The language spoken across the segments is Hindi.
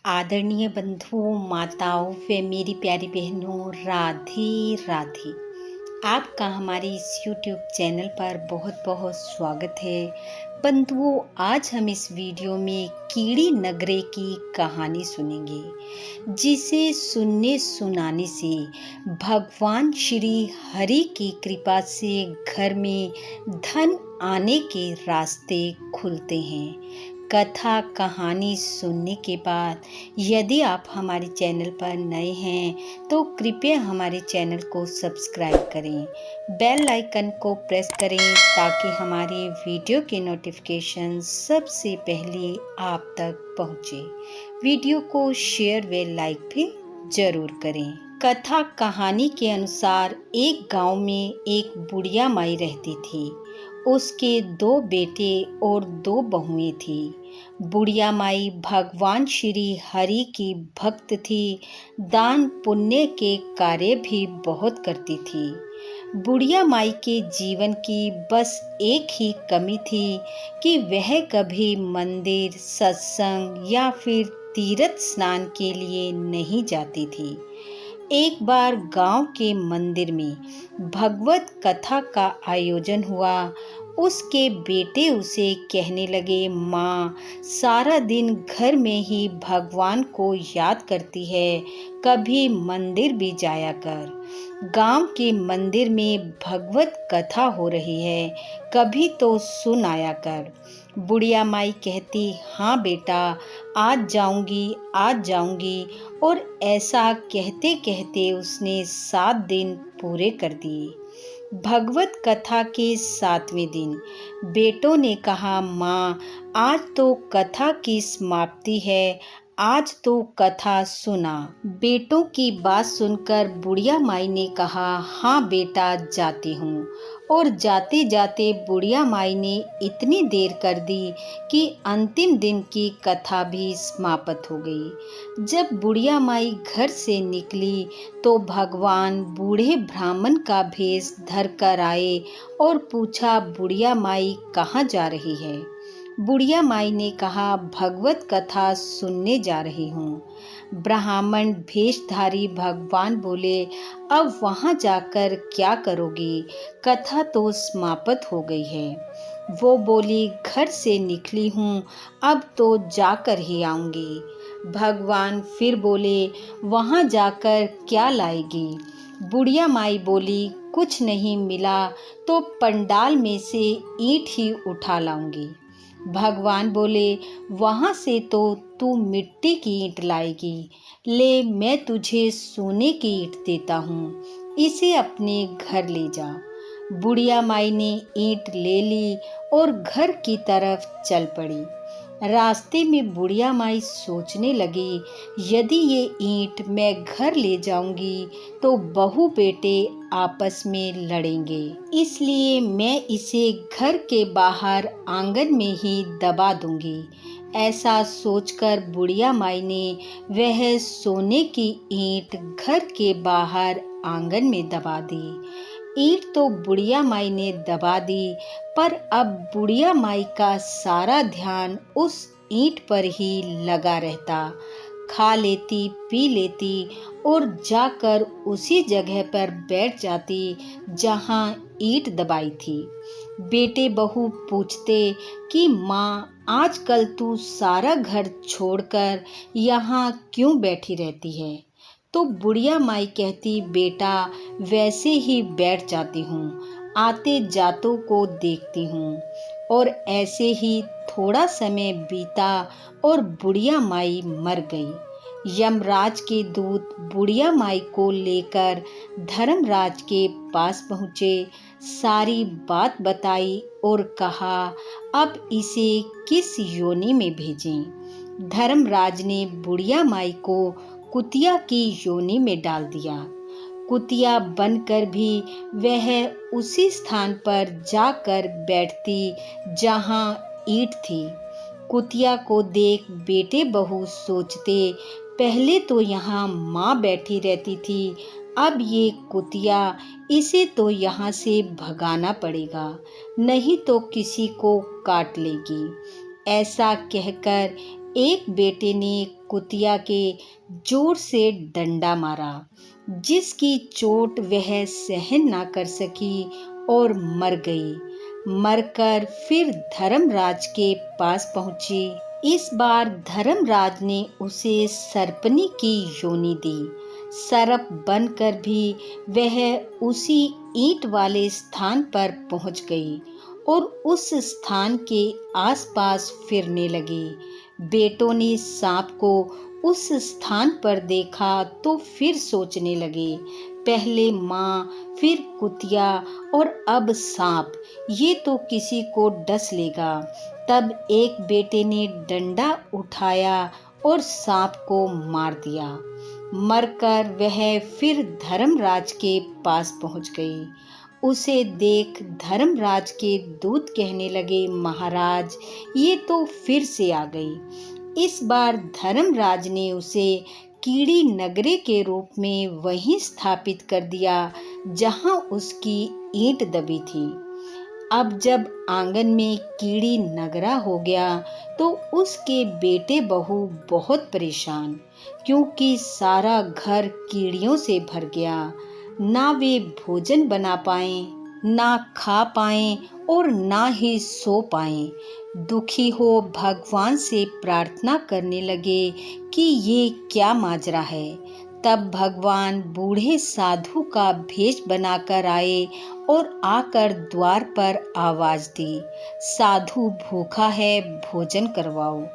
आदरणीय बंधुओं, माताओं व मेरी प्यारी बहनों, राधे राधे। आपका हमारे इस YouTube चैनल पर बहुत बहुत स्वागत है। बंधुओं, आज हम इस वीडियो में कीड़ी नगरे की कहानी सुनेंगे, जिसे सुनने सुनाने से भगवान श्री हरि की कृपा से घर में धन आने के रास्ते खुलते हैं। कथा कहानी सुनने के बाद यदि आप हमारे चैनल पर नए हैं तो कृपया हमारे चैनल को सब्सक्राइब करें, बेल आइकन को प्रेस करें ताकि हमारे वीडियो के नोटिफिकेशन सबसे पहले आप तक पहुंचे। वीडियो को शेयर व लाइक भी जरूर करें। कथा कहानी के अनुसार एक गांव में एक बुढ़िया माई रहती थी। उसके 2 बेटे और 2 बहुएं थी। बुढ़िया माई भगवान श्री हरि की भक्त थी। दान पुण्य के कार्य भी बहुत करती थी। बुढ़िया माई के जीवन की बस एक ही कमी थी कि वह कभी मंदिर, सत्संग या फिर तीर्थ स्नान के लिए नहीं जाती थी। एक बार गांव के मंदिर में भगवत कथा का आयोजन हुआ। उसके बेटे उसे कहने लगे, माँ, सारा दिन घर में ही भगवान को याद करती है, कभी मंदिर भी जाया कर। गांव के मंदिर में भगवत कथा हो रही है, कभी तो सुन आया कर। बुढ़िया माई कहती, हाँ बेटा, आज जाऊंगी। और ऐसा कहते कहते उसने 7 दिन पूरे कर दिए। भगवत कथा के 7वें दिन बेटों ने कहा, माँ, आज तो कथा की समाप्ति है, आज तो कथा सुना। बेटों की बात सुनकर बुढ़िया माई ने कहा, हाँ बेटा, जाती हूँ। और जाते जाते बुढ़िया माई ने इतनी देर कर दी कि अंतिम दिन की कथा भी समाप्त हो गई। जब बुढ़िया माई घर से निकली तो भगवान बूढ़े ब्राह्मण का भेष धर कर आए और पूछा, बुढ़िया माई कहाँ जा रही है? बुढ़िया माई ने कहा, भगवत कथा सुनने जा रही हूँ। ब्राह्मण भेषधारी भगवान बोले, अब वहाँ जाकर क्या करोगी? कथा तो समाप्त हो गई है। वो बोली, घर से निकली हूँ, अब तो जाकर ही आऊंगी। भगवान फिर बोले, वहाँ जाकर क्या लाएगी? बुढ़िया माई बोली, कुछ नहीं मिला तो पंडाल में से ईंट ही उठा लाऊंगी। भगवान बोले, वहाँ से तो तू मिट्टी की ईंट लाएगी। ले, मैं तुझे सोने की ईंट देता हूँ, इसे अपने घर ले जा। बुढ़िया माई ने ईंट ले ली और घर की तरफ चल पड़ी। रास्ते में बुढ़िया माई सोचने लगी, यदि ये ईंट मैं घर ले जाऊंगी तो बहू बेटे आपस में लड़ेंगे, इसलिए मैं इसे घर के बाहर आंगन में ही दबा दूंगी। ऐसा सोचकर बुढ़िया माई ने वह सोने की ईंट घर के बाहर आंगन में दबा दी। ईंट तो बुढ़िया माई ने दबा दी, पर अब बुढ़िया माई का सारा ध्यान उस ईंट पर ही लगा रहता। खा लेती, पी लेती और जाकर उसी जगह पर बैठ जाती जहां ईंट दबाई थी। बेटे बहू पूछते कि माँ, आजकल तू सारा घर छोड़कर यहाँ क्यों बैठी रहती है? तो बुढ़िया माई कहती, बेटा, वैसे ही बैठ जाती हूँ, आते जातों को देखती हूँ। और ऐसे ही थोड़ा समय बीता और बुढ़िया माई मर गई। यमराज के दूत बुढ़िया माई को लेकर धर्मराज के पास पहुँचे, सारी बात बताई और कहा, अब इसे किस योनि में भेजें? धर्मराज ने बुढ़िया माई को कुतिया की योनि में डाल दिया। कुतिया बनकर भी वह उसी स्थान पर जाकर बैठती जहां ईंट थी। कुतिया को देख बेटे बहू सोचते, पहले तो यहाँ माँ बैठी रहती थी, अब ये कुतिया, इसे तो यहाँ से भगाना पड़ेगा, नहीं तो किसी को काट लेगी। ऐसा कहकर एक बेटे ने कुतिया के जोर से डंडा मारा, जिसकी चोट वह सहन ना कर सकी और मर गई। मरकर फिर धर्मराज के पास पहुंची। इस बार धर्मराज ने उसे सर्पनी की योनि दी। सर्प बनकर भी वह उसी ईंट वाले स्थान पर पहुंच गई और उस स्थान के आसपास फिरने लगी। बेटों ने सांप को उस स्थान पर देखा तो फिर सोचने लगे, पहले माँ, फिर कुतिया और अब सांप, ये तो किसी को डस लेगा। तब एक बेटे ने डंडा उठाया और सांप को मार दिया। मरकर वह फिर धर्मराज के पास पहुंच गई। उसे देख धर्मराज के दूत कहने लगे, महाराज, ये तो फिर से आ गई। इस बार धर्मराज ने उसे कीड़ी नगरे के रूप में वहीं स्थापित कर दिया जहां उसकी ईंट दबी थी। अब जब आंगन में कीड़ी नगरा हो गया तो उसके बेटे बहू बहुत परेशान, क्योंकि सारा घर कीड़ियों से भर गया। ना वे भोजन बना पाए, ना खा पाए और ना ही सो पाए। दुखी हो भगवान से प्रार्थना करने लगे कि ये क्या माजरा है। तब भगवान बूढ़े साधु का भेष बनाकर आए और आकर द्वार पर आवाज दी, साधु भूखा है, भोजन करवाओ।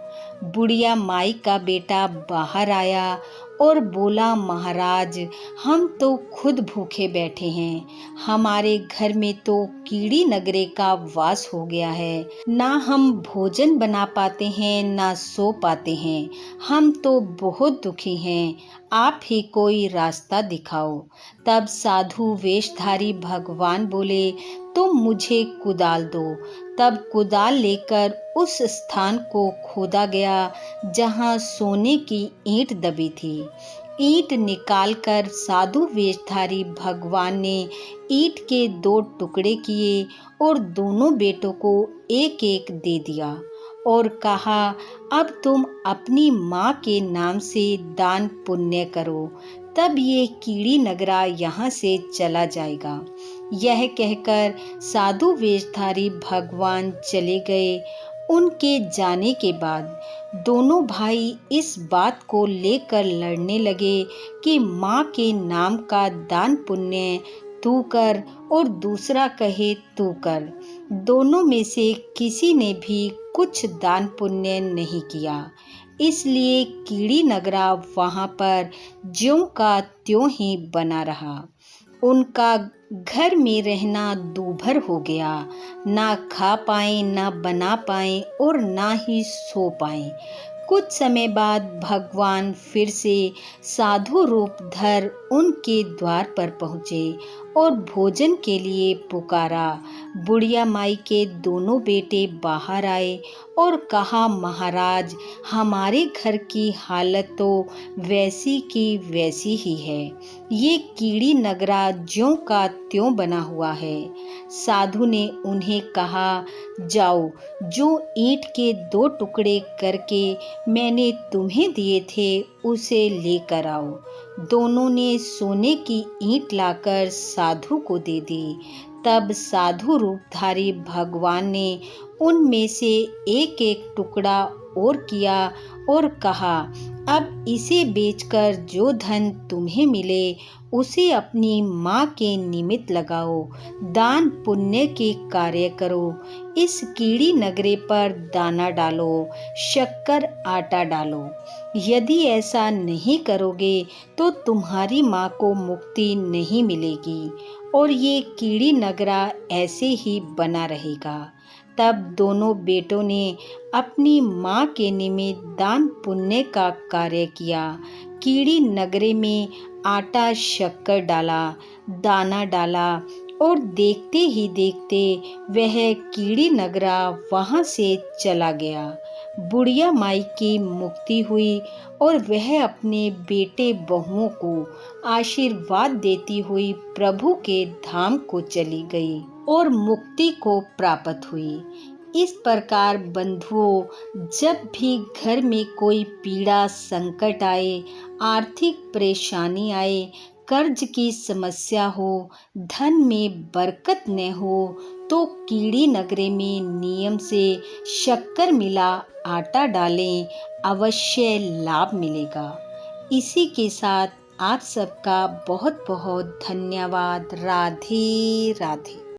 बुढ़िया माई का बेटा बाहर आया और बोला, महाराज, हम तो खुद भूखे बैठे हैं। हमारे घर में तो कीड़ी नगरे का वास हो गया है। ना हम भोजन बना पाते हैं, ना सो पाते हैं। हम तो बहुत दुखी हैं। आप ही कोई रास्ता दिखाओ। तब साधु वेशधारी भगवान बोले, तुम मुझे कुदाल दो। तब कुदाल लेकर उस स्थान को खोदा गया जहां सोने की ईंट दबी थी। ईंट निकालकर साधु वेशधारी भगवान ने ईंट के 2 टुकड़े किए और दोनों बेटों को एक एक दे दिया और कहा, अब तुम अपनी माँ के नाम से दान पुण्य करो, तब ये कीड़ी नगरा यहाँ से चला जाएगा। यह कहकर साधु वेशधारी भगवान चले गए। उनके जाने के बाद दोनों भाई इस बात को लेकर लड़ने लगे कि माँ के नाम का दान पुण्य तू कर और दूसरा कहे तू कर। दोनों में से किसी ने भी कुछ दान पुण्य नहीं किया। इसलिए कीड़ी नगरा वहां पर ज्यों का त्यों ही बना रहा। उनका घर में रहना दूभर हो गया। ना खा पाए, ना बना पाए और ना ही सो पाए। कुछ समय बाद भगवान फिर से साधु रूप धर उनके द्वार पर पहुँचे और भोजन के लिए पुकारा। बुढ़िया माई के दोनों बेटे बाहर आए और कहा, महाराज, हमारे घर की हालत तो वैसी की वैसी ही है। ये कीड़ी नगरा ज्यों का त्यों बना हुआ है। साधु ने उन्हें कहा, जाओ, जो ईंट के 2 टुकड़े करके मैंने तुम्हें दिए थे उसे लेकर आओ। दोनों ने सोने की ईंट लाकर साधु को दे दी। तब साधु रूपधारी भगवान ने उनमें से एक एक टुकड़ा और किया और कहा, अब इसे बेचकर जो धन तुम्हें मिले उसे अपनी माँ के निमित्त लगाओ, दान पुण्य के कार्य करो। इस कीड़ी नगरे पर दाना डालो, शक्कर आटा डालो। यदि ऐसा नहीं करोगे तो तुम्हारी माँ को मुक्ति नहीं मिलेगी और ये कीड़ी नगरा ऐसे ही बना रहेगा। तब दोनों बेटों ने अपनी माँ के निमित्त दान पुण्य का कार्य किया। कीड़ी नगरे में आटा शक्कर डाला, दाना डाला और देखते ही देखते वह कीड़ी नगरा वहां से चला गया। बुढ़िया माई की मुक्ति हुई और वह अपने बेटे बहुओं को आशीर्वाद देती हुई प्रभु के धाम को चली गई और मुक्ति को प्राप्त हुई। इस प्रकार बंधुओं, जब भी घर में कोई पीड़ा संकट आए, आर्थिक परेशानी आए, कर्ज की समस्या हो, धन में बरकत न हो, तो कीड़ी नगरे में नियम से शक्कर मिला आटा डालें, अवश्य लाभ मिलेगा। इसी के साथ आप सबका बहुत बहुत धन्यवाद। राधे राधे।